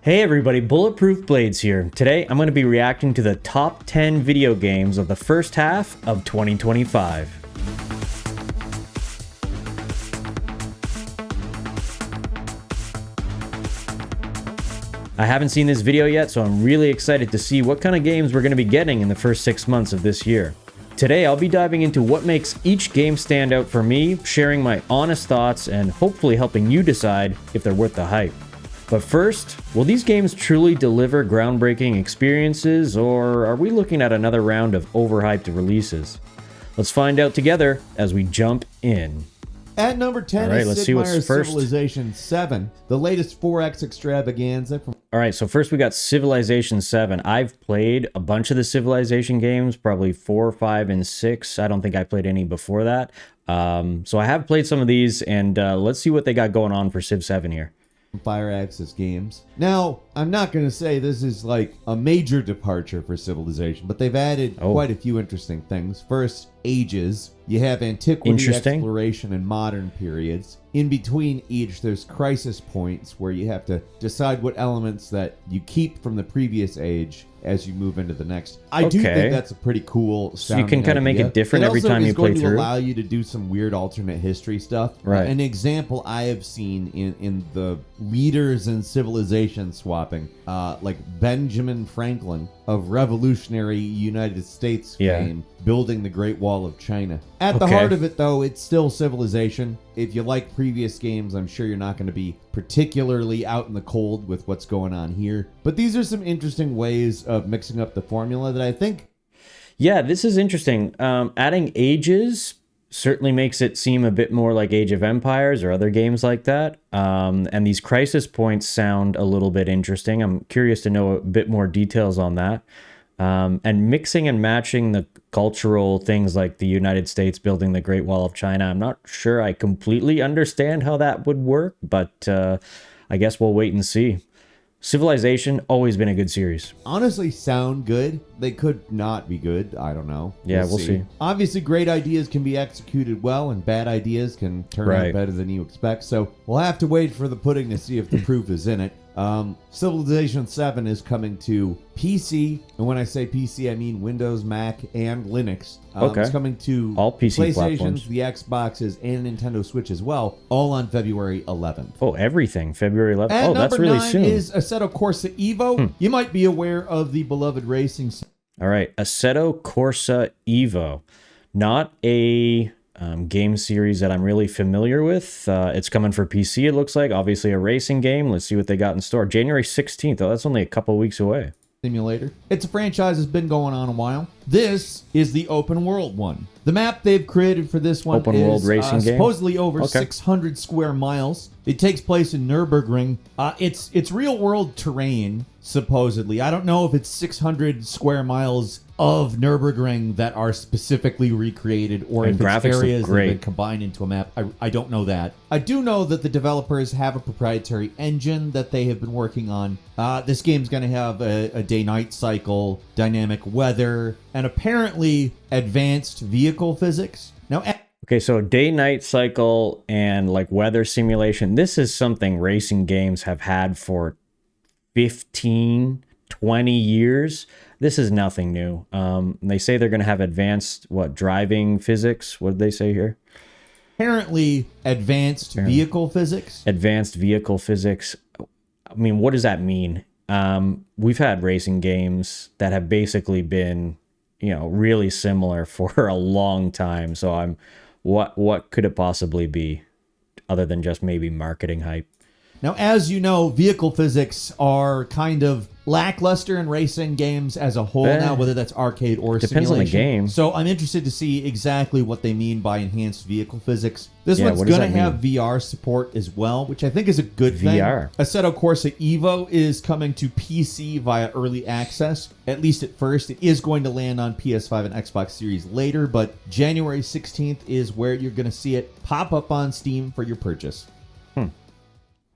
Hey everybody, Bulletproof Blades here. Today I'm going to be reacting to the top 10 video games of the first half of 2025. I haven't seen this video yet, so I'm really excited to see what kind of games we're going to be getting in the first 6 months of this year. Today I'll be diving into what makes each game stand out for me, sharing my honest thoughts, and hopefully helping you decide if they're worth the hype. But first, will these games truly deliver groundbreaking experiences, or are we looking at another round of overhyped releases? Let's find out together as we jump in. At number 10 All right, is let's Sid see what's Meier's first. Civilization 7, the latest 4X extravaganza from... Alright, so first we got Civilization 7. I've played a bunch of the Civilization games, probably 4, 5, and 6. I don't think I played any before that. So I have played some of these, and let's see what they got going on for Civ 7 here. Fire Access games. Now, I'm not going to say this is like a major departure for Civilization, but they've added quite a few interesting things. First, ages. You have antiquity, exploration, and modern periods. In between each, there's crisis points where you have to decide what elements that you keep from the previous age as you move into the next. I do think that's a pretty cool So you can kind of make it different every time you play through. It also is going to allow you to do some weird alternate history stuff. Right. An example I have seen in the leaders in Civilization swapping, like Benjamin Franklin of Revolutionary United States fame, building the Great Wall of China. At the heart of it, though, it's still Civilization. If you like previous games, I'm sure you're not going to be particularly out in the cold with what's going on here. But these are some interesting ways of mixing up the formula that I think... Yeah, this is interesting. Adding ages certainly makes it seem a bit more like Age of Empires or other games like that. And these crisis points sound a little bit interesting. I'm curious to know a bit more details on that. And mixing and matching the cultural things like the United States building the Great Wall of China. I'm not sure I completely understand how that would work, but I guess we'll wait and see. Civilization, always been a good series. Honestly, sound good. They could not be good. I don't know. Yeah, we'll see. Obviously, great ideas can be executed well, and bad ideas can turn out better than you expect. So we'll have to wait for the pudding to see if the proof is in it. Civilization 7 is coming to PC, and when I say PC, I mean Windows, Mac, and Linux. It's coming to all PC PlayStations, platforms, the Xboxes, and Nintendo Switch as well, all on February 11th. Oh, everything. February 11th. And that's really soon. Number 9 is Assetto Corsa Evo. You might be aware of the beloved racing... All right, Assetto Corsa Evo. Not a game series that I'm really familiar with. It's coming for PC, it looks like. Obviously a racing game. Let's see what they got in store. January 16th. Oh, that's only a couple weeks away. Simulator. It's a franchise that's been going on a while. This is the open world one. The map they've created for this one world racing game? Supposedly over 600 square miles. It takes place in Nürburgring. It's real world terrain, supposedly. I don't know if it's 600 square miles of Nürburgring that are specifically recreated or if it's areas that have been combined into a map. I don't know that. I do know that the developers have a proprietary engine that they have been working on. This game's going to have a day-night cycle, dynamic weather, and apparently advanced vehicle physics. Now, okay, so day-night cycle and like weather simulation. This is something racing games have had for 15, 20 years. This is nothing new. They say they're going to have advanced, driving physics? What did they say here? Apparently advanced vehicle physics. Advanced vehicle physics. I mean, what does that mean? We've had racing games that have basically been, really similar for a long time. So what could it possibly be other than just maybe marketing hype? Now, as you know, vehicle physics are kind of lackluster in racing games as a whole now, whether that's arcade or simulation. Depends on the game. So I'm interested to see exactly what they mean by enhanced vehicle physics. This one's going to have VR support as well, which I think is a good thing. Assetto Corsa Evo is coming to PC via early access, at least at first. It is going to land on PS5 and Xbox Series later, but January 16th is where you're going to see it pop up on Steam for your purchase.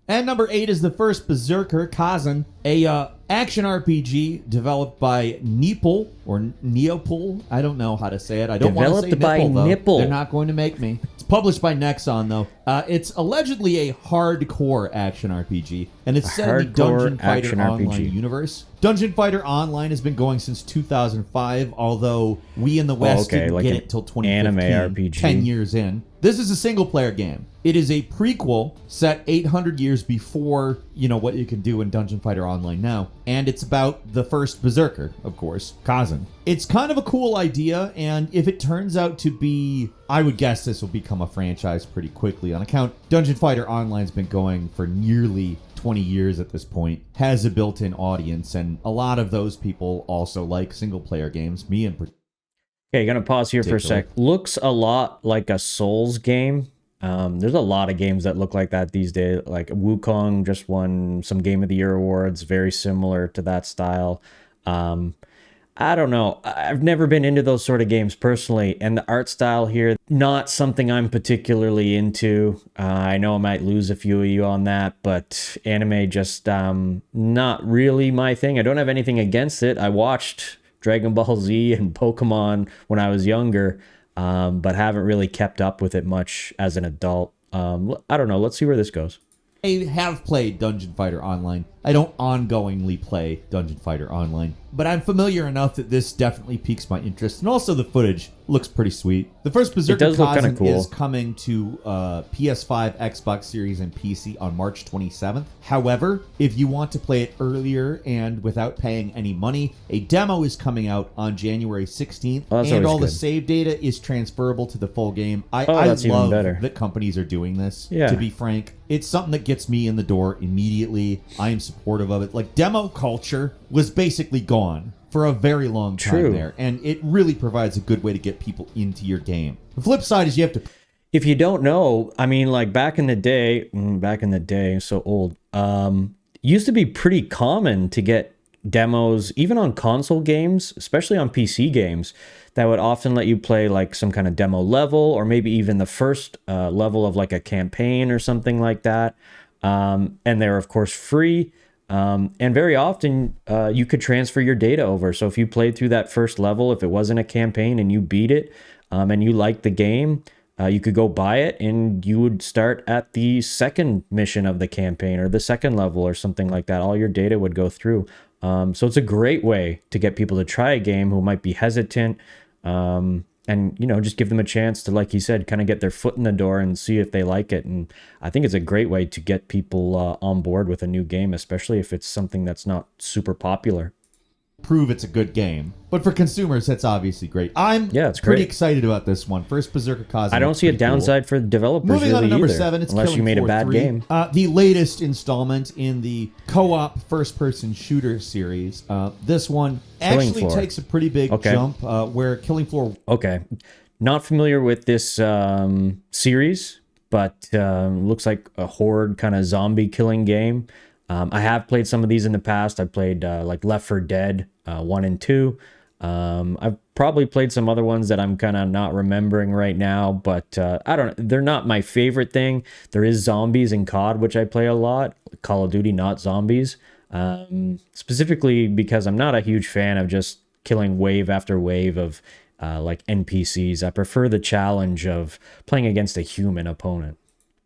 And number 8 is the first Berzerker, Khazan, a action RPG developed by Neepal or Neopol. I don't know how to say it. I don't want to say Developed by Nipple, though. Nipple. They're not going to make me. It's published by Nexon, though. It's allegedly a hardcore action RPG, and it's set in the Dungeon Fighter Online universe. Dungeon Fighter Online has been going since 2005, although we in the West didn't get it till 2015, anime RPG. 10 years in. This is a single-player game. It is a prequel set 800 years before, what you can do in Dungeon Fighter Online now. And it's about the first Berzerker, of course, Khazan. It's kind of a cool idea, and if it turns out to be, I would guess this will become a franchise pretty quickly on account. Dungeon Fighter Online's been going for nearly 20 years at this point, has a built-in audience, and a lot of those people also like single-player games, me in particular. Okay, gonna pause here for a sec. Looks a lot like a Souls game. There's a lot of games that look like that these days. Like Wukong just won some Game of the Year awards, very similar to that style. I don't know. I've never been into those sort of games personally, and the art style here, not something I'm particularly into. I know I might lose a few of you on that, but anime just not really my thing. I don't have anything against it. I watched Dragon Ball Z and Pokemon when I was younger, but haven't really kept up with it much as an adult. I don't know. Let's see where this goes. I have played Dungeon Fighter Online. I don't ongoingly play Dungeon Fighter Online, but I'm familiar enough that this definitely piques my interest, and also the footage looks pretty sweet. The first Berzerker Khazan cool. is coming to PS5, Xbox Series, and PC on March 27th. However, if you want to play it earlier and without paying any money, a demo is coming out on January 16th, and all the save data is transferable to the full game. I love that companies are doing this, to be frank. It's something that gets me in the door immediately. I am supportive of it. Like, demo culture was basically gone for a very long time there, and it really provides a good way to get people into your game. The flip side is you have to... If you don't know, I mean, like back in the day, so old, used to be pretty common to get demos, even on console games, especially on PC games, that would often let you play like some kind of demo level, or maybe even the first level of like a campaign or something like that. And they're of course free. And very often you could transfer your data over. So if you played through that first level, if it wasn't a campaign and you beat it, and you liked the game, you could go buy it and you would start at the second mission of the campaign or the second level or something like that. All your data would go through. So it's a great way to get people to try a game who might be hesitant, and, just give them a chance to, like you said, kind of get their foot in the door and see if they like it. And I think it's a great way to get people on board with a new game, especially if it's something that's not super popular. Prove it's a good game. But for consumers, that's obviously great. It's pretty excited about this one. First Berzerker Khazan. I don't see a downside for the developers. Moving on to number either, 7, it's unless Killing you made Floor a bad 3, game. The latest installment in the co-op first-person shooter series. This one actually takes a pretty big jump, where Killing Floor... Okay. Not familiar with this series, but looks like a horde kind of zombie killing game. I have played some of these in the past. I played like Left 4 Dead 1 and 2. I've probably played some other ones that I'm kind of not remembering right now, but I don't know. They're not my favorite thing. There is zombies in COD, which I play a lot. Call of Duty, not zombies. Specifically because I'm not a huge fan of just killing wave after wave of like NPCs. I prefer the challenge of playing against a human opponent.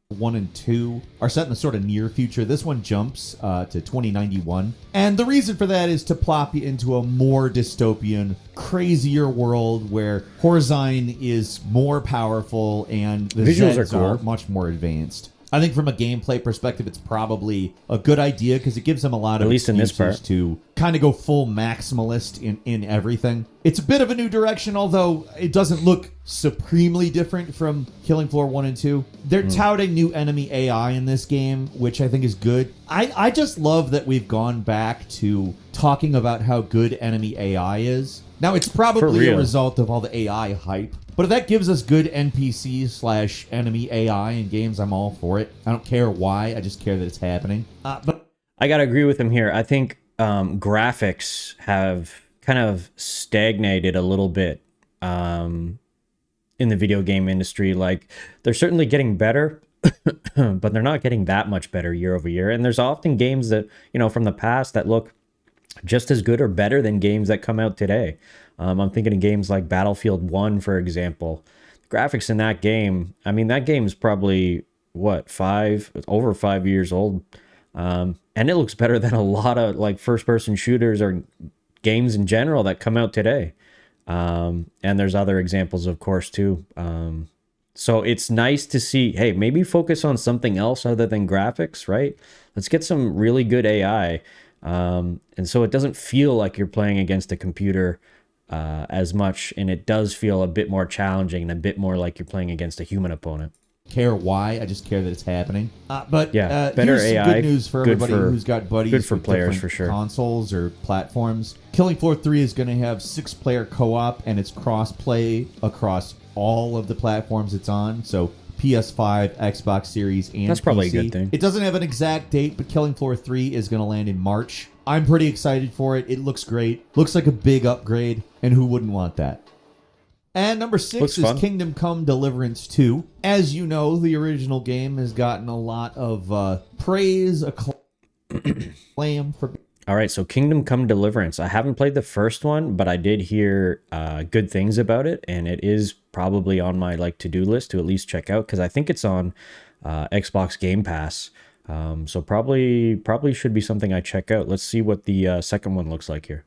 1 and 2 are set in the sort of near future. This one jumps to 2091. And the reason for that is to plop you into a more dystopian, crazier world where Khazan is more powerful and the visuals Zeds are much more advanced. I think from a gameplay perspective, it's probably a good idea because it gives them a lot of excuses to kind of go full maximalist in everything. It's a bit of a new direction, although it doesn't look supremely different from Killing Floor 1 and 2. They're touting new enemy AI in this game, which I think is good. I just love that we've gone back to talking about how good enemy AI is. Now, it's probably a result of all the AI hype. But if that gives us good NPC/enemy AI in games, I'm all for it. I don't care why. I just care that it's happening. But I got to agree with him here. I think graphics have kind of stagnated a little bit in the video game industry. Like, they're certainly getting better, but they're not getting that much better year over year. And there's often games that, from the past that look just as good or better than games that come out today. I'm thinking of games like Battlefield 1, for example. The graphics in that game, I mean, that game is probably, what, over 5 years old. And it looks better than a lot of like first person shooters or games in general that come out today. And there's other examples, of course, too. So it's nice to see, hey, maybe focus on something else other than graphics, right? Let's get some really good AI. And so it doesn't feel like you're playing against a computer as much. And it does feel a bit more challenging and a bit more like you're playing against a human opponent. Care why, I just care that it's happening. But yeah, better here's AI. Some good news for everybody who's got buddies. Good for with players, different for sure. Consoles or platforms. Killing Floor 3 is going to have 6-player co-op, and it's cross-play across all of the platforms it's on. So PS5, Xbox Series, and that's probably PC. a good thing. It doesn't have an exact date, but Killing Floor 3 is going to land in March. I'm pretty excited for it. It looks great. Looks like a big upgrade, and who wouldn't want that? And number 6 Looks is fun. Kingdom Come Deliverance 2. As you know, the original game has gotten a lot of praise, acclaim for. All right, so Kingdom Come Deliverance. I haven't played the first one, but I did hear good things about it, and it is probably on my like to-do list to at least check out because I think it's on Xbox Game Pass. So probably should be something I check out. Let's see what the second one looks like here.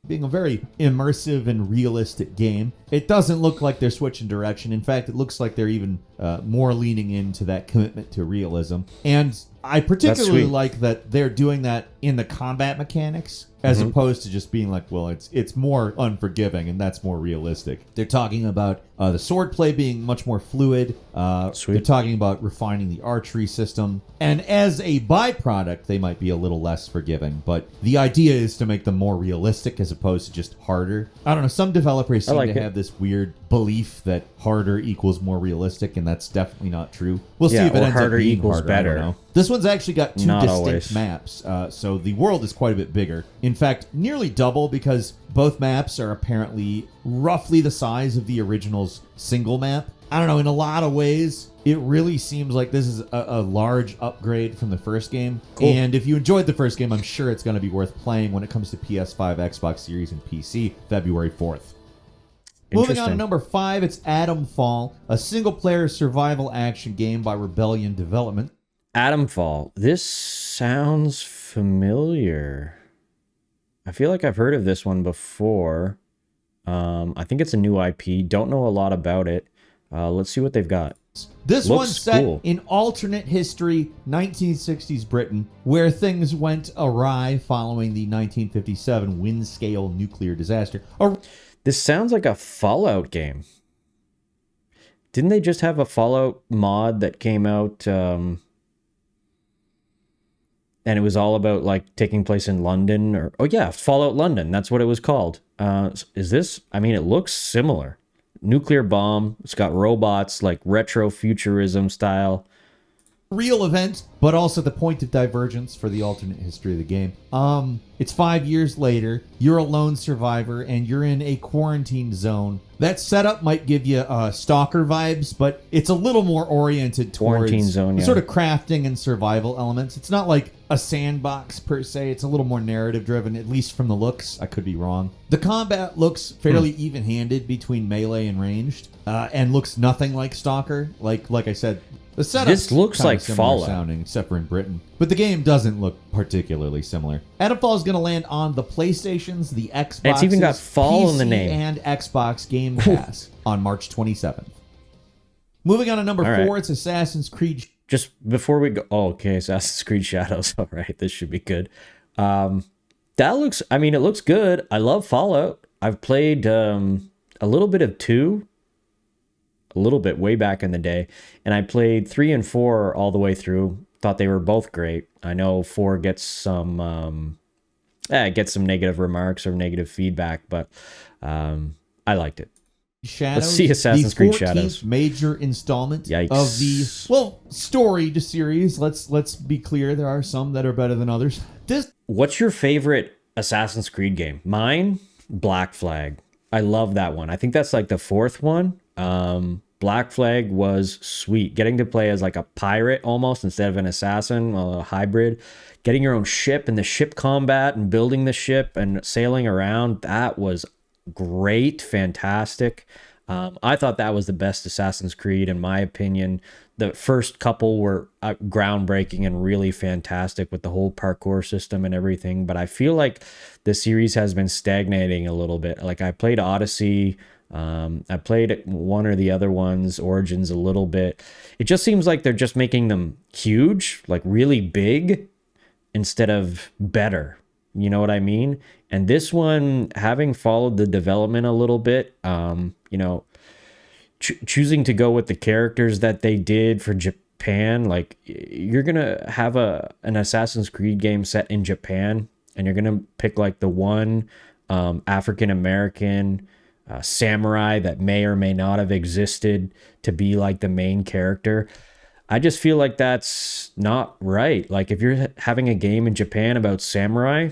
Being a very immersive and realistic game, it doesn't look like they're switching direction. In fact, it looks like they're even more leaning into that commitment to realism. And I particularly like that they're doing that in the combat mechanics as opposed to just being like, well, it's more unforgiving and that's more realistic. They're talking about the swordplay being much more fluid. They're talking about refining the archery system. And as a byproduct, they might be a little less forgiving. But the idea is to make them more realistic as opposed to just harder. I don't know. Some developers seem to have this weird belief that harder equals more realistic, and that's definitely not true. We'll see if it ends harder up being equals harder. better. I don't know. This one's actually got two Not distinct always. maps, so the world is quite a bit bigger. In fact, nearly double because both maps are apparently roughly the size of the original's single map. I don't know, in a lot of ways, it really seems like this is a large upgrade from the first game. Cool. And if you enjoyed the first game, I'm sure it's going to be worth playing when it comes to PS5, Xbox Series, and PC, February 4th. Moving on to number 5, it's Atomfall, a single-player survival action game by Rebellion Development. Atomfall. This sounds familiar. I feel like I've heard of this one before. I think it's a new IP. Don't know a lot about it. Let's see what they've got. This Looks one's set cool. in alternate history, 1960s Britain, where things went awry following the 1957 Windscale nuclear disaster. This sounds like a Fallout game. Didn't they just have a Fallout mod that came out and it was all about like taking place in London or Fallout London. That's what it was called. Is this? I mean, it looks similar. Nuclear bomb. It's got robots, like retro futurism style. Real event, but also the point of divergence for the alternate history of the game. It's 5 years later. You're a lone survivor, and you're in a quarantine zone. That setup might give you stalker vibes, but it's a little more oriented towards Quarantine zone, yeah. sort of crafting and survival elements. It's not like a sandbox per se. It's a little more narrative driven, at least from the looks. I could be wrong. The combat looks fairly even-handed between melee and ranged, and looks nothing like Stalker. Like I said, the setup This looks like Fallout sounding, except for in Britain. But the game doesn't look particularly similar. Atomfall is going to land on the PlayStations, the Xbox, It's even got fall PC, in the name. and Xbox Game Pass on March 27th. Moving on to number 4, it's Assassin's Creed. Just before we go, Assassin's Creed Shadows. All right, this should be good. That looks, I mean, it looks good. I love Fallout. I've played a little bit of 2, a little bit way back in the day, and I played 3 and 4 all the way through. Thought they were both great. I know 4 gets some negative remarks or negative feedback, but I liked it. Shadows, Let's see Assassin's Creed the 14th Shadows. major installment Yikes. of the storied series. Let's be clear, there are some that are better than others. What's your favorite Assassin's Creed game? Mine, Black Flag. I love that one. I think that's like the 4th one. Black Flag was sweet. Getting to play as like a pirate almost instead of an assassin, a hybrid. Getting your own ship and the ship combat and building the ship and sailing around, that was great, fantastic. I thought that was the best Assassin's Creed, in my opinion. The first couple were groundbreaking and really fantastic with the whole parkour system and everything. But I feel like the series has been stagnating a little bit. Like I played Odyssey. I played one or the other ones, Origins a little bit. It just seems like they're just making them huge, like really big, instead of better. You know what I mean? And this one, having followed the development a little bit, choosing to go with the characters that they did for Japan, like you're gonna have an Assassin's Creed game set in Japan, and you're gonna pick like the one African American samurai that may or may not have existed to be like the main character. I just feel like that's not right. Like if you're having a game in Japan about samurai,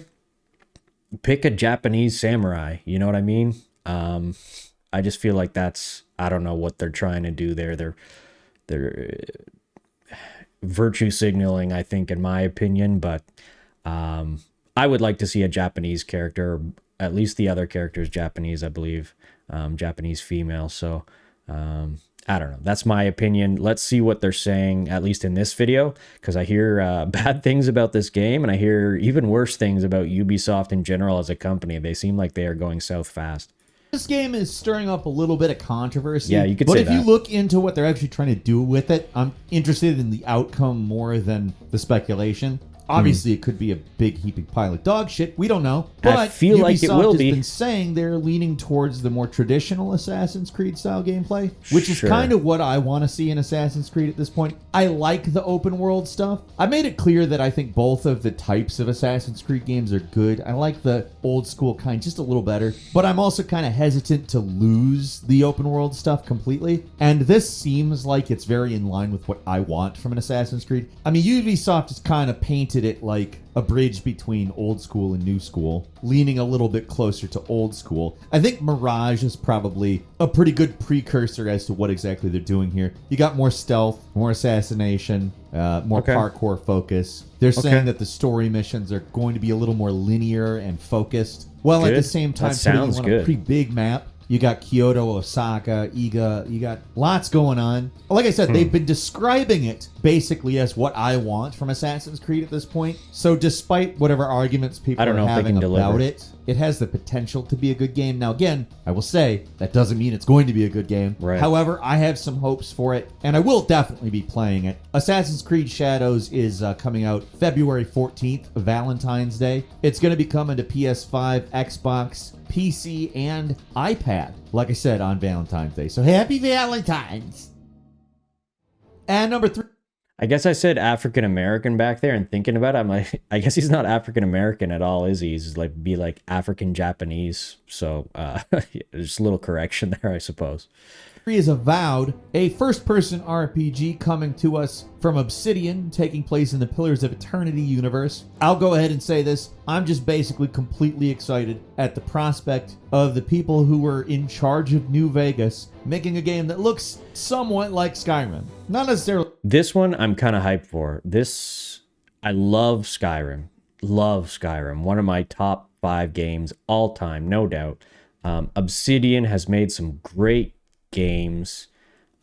pick a Japanese samurai. You know what I mean? I just feel like I don't know what they're trying to do there. They're virtue signaling, I think, in my opinion. But I would like to see a Japanese character, at least the other character is Japanese, I believe, Japanese female. So I don't know. That's my opinion. Let's see what they're saying, at least in this video, because I hear bad things about this game, and I hear even worse things about Ubisoft in general as a company. They seem like they are going south fast. This game is stirring up a little bit of controversy. Yeah, you could say that. But if you look into what they're actually trying to do with it, I'm interested in the outcome more than the speculation. Obviously, it could be a big heaping pile of dog shit. We don't know. But I feel like it will be. Ubisoft has been saying they're leaning towards the more traditional Assassin's Creed style gameplay, which is kind of what I want to see in Assassin's Creed at this point. I like the open world stuff. I made it clear that I think both of the types of Assassin's Creed games are good. I like the old school kind just a little better, but I'm also kind of hesitant to lose the open world stuff completely. And this seems like it's very in line with what I want from an Assassin's Creed. I mean, Ubisoft has kind of painted it like a bridge between old school and new school, leaning a little bit closer to old school. I think Mirage is probably a pretty good precursor as to what exactly they're doing here. You got more stealth, more assassination, more parkour focus. They're saying that the story missions are going to be a little more linear and focused, while at the same time putting you on a pretty big map. You got Kyoto, Osaka, Iga. You got lots going on. Like I said, they've been describing it basically as what I want from Assassin's Creed at this point. So despite whatever arguments people are having about it, it has the potential to be a good game. Now, again, I will say that doesn't mean it's going to be a good game. Right. However, I have some hopes for it, and I will definitely be playing it. Assassin's Creed Shadows is coming out February 14th, Valentine's Day. It's going to be coming to PS5, Xbox, PC, and iPad, like I said, on Valentine's Day. So happy Valentine's! And number 3. I guess I said African American back there, and thinking about it, I'm like, I guess he's not African American at all, is he? He's like African Japanese. So just a little correction there, I suppose. Is Avowed, a first-person RPG coming to us from Obsidian, taking place in the Pillars of Eternity universe. I'll go ahead and say this. I'm just basically completely excited at the prospect of the people who were in charge of New Vegas making a game that looks somewhat like Skyrim. Not necessarily. This one I'm kind of hyped for. I love Skyrim. Love Skyrim. One of my top 5 games all time, no doubt. Obsidian has made some great games.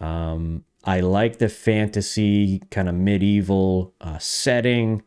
I like the fantasy kind of medieval setting.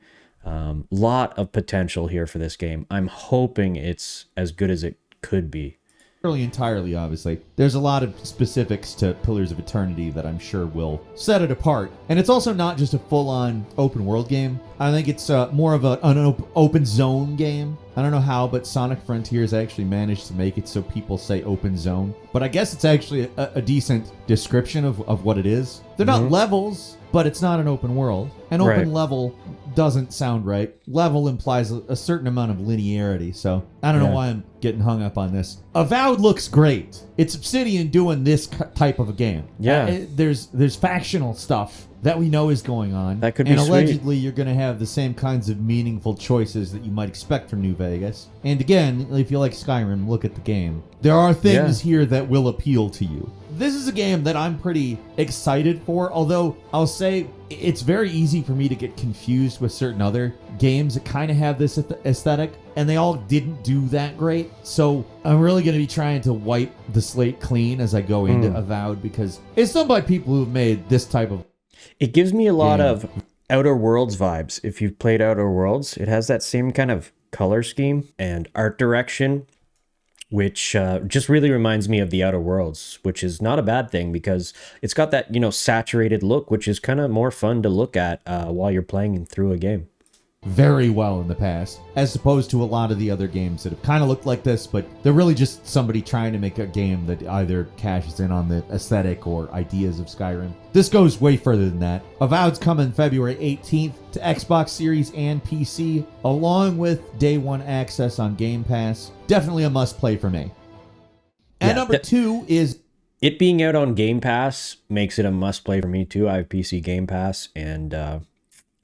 Lot of potential here for this game. I'm hoping it's as good as it could be. Entirely, obviously. There's a lot of specifics to Pillars of Eternity that I'm sure will set it apart. And it's also not just a full-on open world game. I think it's more of an open zone game. I don't know how, but Sonic Frontiers actually managed to make it so people say open zone. But I guess it's actually a decent description of what it is. They're not levels, but it's not an open world. An open level doesn't sound right. Level implies a certain amount of linearity, so I don't know why I'm getting hung up on this. Avowed looks great. It's Obsidian doing this type of a game. Yeah. There's factional stuff that we know is going on. That could be And sweet. allegedly you're going to have the same kinds of meaningful choices that you might expect from New Vegas. And again, if you like Skyrim, look at the game. There are things here that will appeal to you. This is a game that I'm pretty excited for, although I'll say it's very easy for me to get confused with certain other games that kind of have this aesthetic, and they all didn't do that great. So I'm really going to be trying to wipe the slate clean as I go into Avowed, because it's done by people who've made this type of... It gives me a lot of Outer Worlds vibes. If you've played Outer Worlds, it has that same kind of color scheme and art direction, which just really reminds me of the Outer Worlds, which is not a bad thing because it's got that, you know, saturated look, which is kind of more fun to look at while you're playing through a game. Very well in the past, as opposed to a lot of the other games that have kind of looked like this, but they're really just somebody trying to make a game that either cashes in on the aesthetic or ideas of Skyrim. This goes way further than that. Avowed's coming February 18th to Xbox Series and PC, along with day one access on Game Pass. Definitely a must-play for me. And number 2 is... It being out on Game Pass makes it a must-play for me, too. I have PC Game Pass, and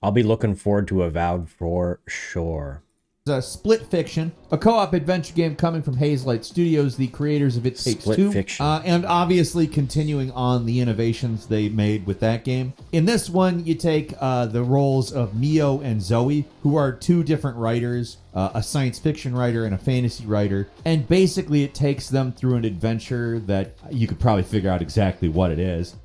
I'll be looking forward to Avowed for sure. A Split Fiction, a co-op adventure game coming from Hazelight Studios, the creators of It Takes Two. Fiction. And obviously continuing on the innovations they made with that game. In this one, you take the roles of Mio and Zoe, who are two different writers, a science fiction writer and a fantasy writer. And basically it takes them through an adventure that you could probably figure out exactly what it is.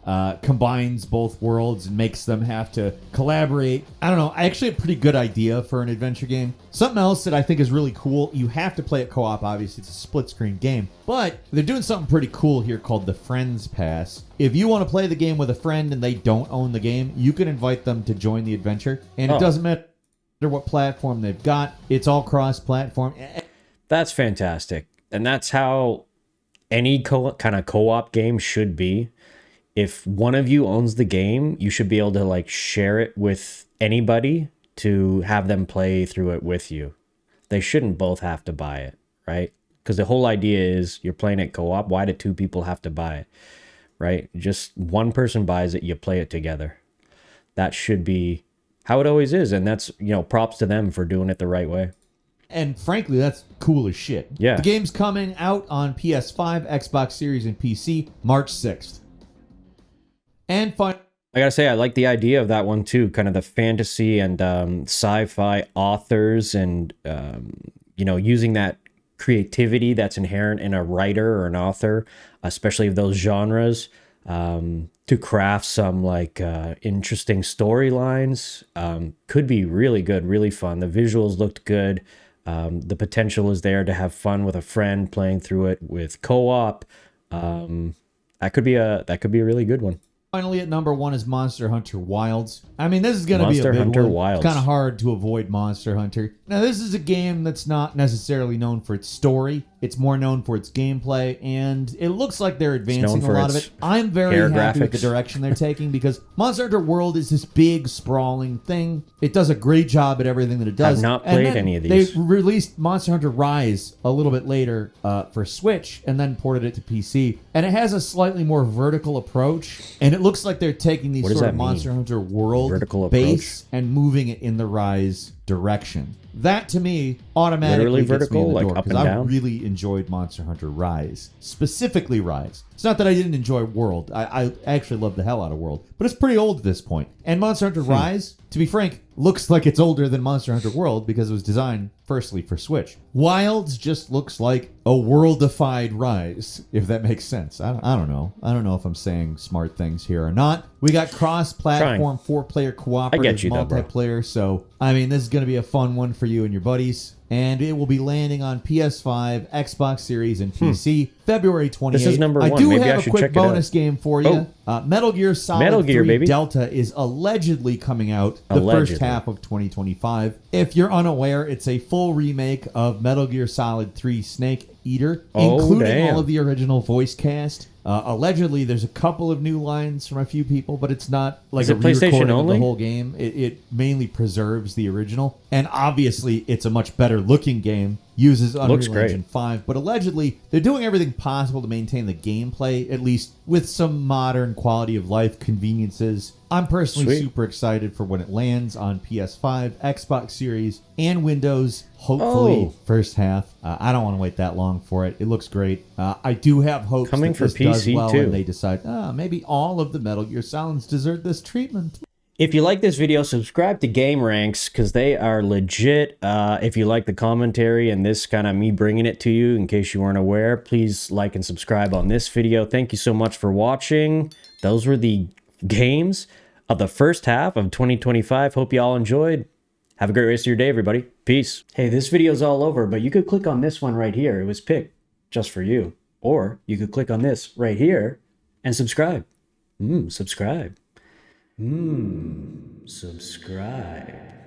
Combines both worlds and makes them have to collaborate. I don't know, actually a pretty good idea for an adventure game. Something else that I think is really cool, you have to play it co-op, obviously it's a split-screen game, but they're doing something pretty cool here called the Friends Pass. If you want to play the game with a friend and they don't own the game, you can invite them to join the adventure, and it doesn't matter what platform they've got, it's all cross-platform. That's fantastic, and that's how any kind of co-op game should be. If one of you owns the game, you should be able to like share it with anybody to have them play through it with you. They shouldn't both have to buy it, right? Because the whole idea is you're playing it co-op. Why do two people have to buy it, right? Just one person buys it, you play it together. That should be how it always is. And that's, you know, props to them for doing it the right way. And frankly, that's cool as shit. Yeah. The game's coming out on PS5, Xbox Series, and PC March 6th. And finally, I gotta say, I like the idea of that one too, kind of the fantasy and sci-fi authors and, you know, using that creativity that's inherent in a writer or an author, especially of those genres, to craft some like interesting storylines. Could be really good, really fun. The visuals looked good. The potential is there to have fun with a friend playing through it with co-op. That could be a really good one. Finally, at number 1 is Monster Hunter Wilds. I mean, this is going to be a big Hunter one. Wilds. It's kind of hard to avoid Monster Hunter. Now, this is a game that's not necessarily known for its story. It's more known for its gameplay, and it looks like they're advancing a lot of it. I'm very happy with the direction they're taking because Monster Hunter World is this big, sprawling thing. It does a great job at everything that it does. I've not played any of these. They released Monster Hunter Rise a little bit later for Switch and then ported it to PC, and it has a slightly more vertical approach, and it looks like they're taking these sort of Monster Hunter World base and moving it in the Rise direction. That to me automatically gets me in the door because I really enjoyed Monster Hunter Rise, specifically Rise. It's not that I didn't enjoy World. I actually love the hell out of World, but it's pretty old at this point. And Monster Hunter Rise, to be frank, looks like it's older than Monster Hunter World because it was designed firstly for Switch. Wilds just looks like a worldified Rise, if that makes sense. I don't know. I don't know if I'm saying smart things here or not. We got cross-platform, 4-player cooperative multiplayer, so I mean, this is going to be a fun one for you and your buddies. And it will be landing on PS5, Xbox Series, and PC February 28th. This is number 1. I do Maybe have a quick bonus game for you. Metal Gear Solid 3 Delta is allegedly coming out the first half of 2025. If you're unaware, it's a full remake of Metal Gear Solid 3 Snake Eater, including all of the original voice cast. Allegedly, there's a couple of new lines from a few people, but it's not like a re-recording of the whole game. It mainly preserves the original. And obviously, it's a much better looking game uses Looks Unreal great. Engine 5, but allegedly they're doing everything possible to maintain the gameplay, at least with some modern quality of life conveniences. I'm personally Sweet. super excited for when it lands on PS5, Xbox Series, and Windows. Hopefully, first half. I don't want to wait that long for it. It looks great. I do have hopes Coming that for this does PC well, too. and they decide, maybe all of the Metal Gear Solids deserve this treatment. If you like this video, subscribe to Game Ranks because they are legit. If you like the commentary and this kind of me bringing it to you, in case you weren't aware, please like and subscribe on this video. Thank you so much for watching. Those were the games of the first half of 2025. Hope you all enjoyed. Have a great rest of your day, everybody. Peace. Hey, this video's all over, but you could click on this one right here. It was picked just for you. Or you could click on this right here and subscribe. Subscribe. Subscribe.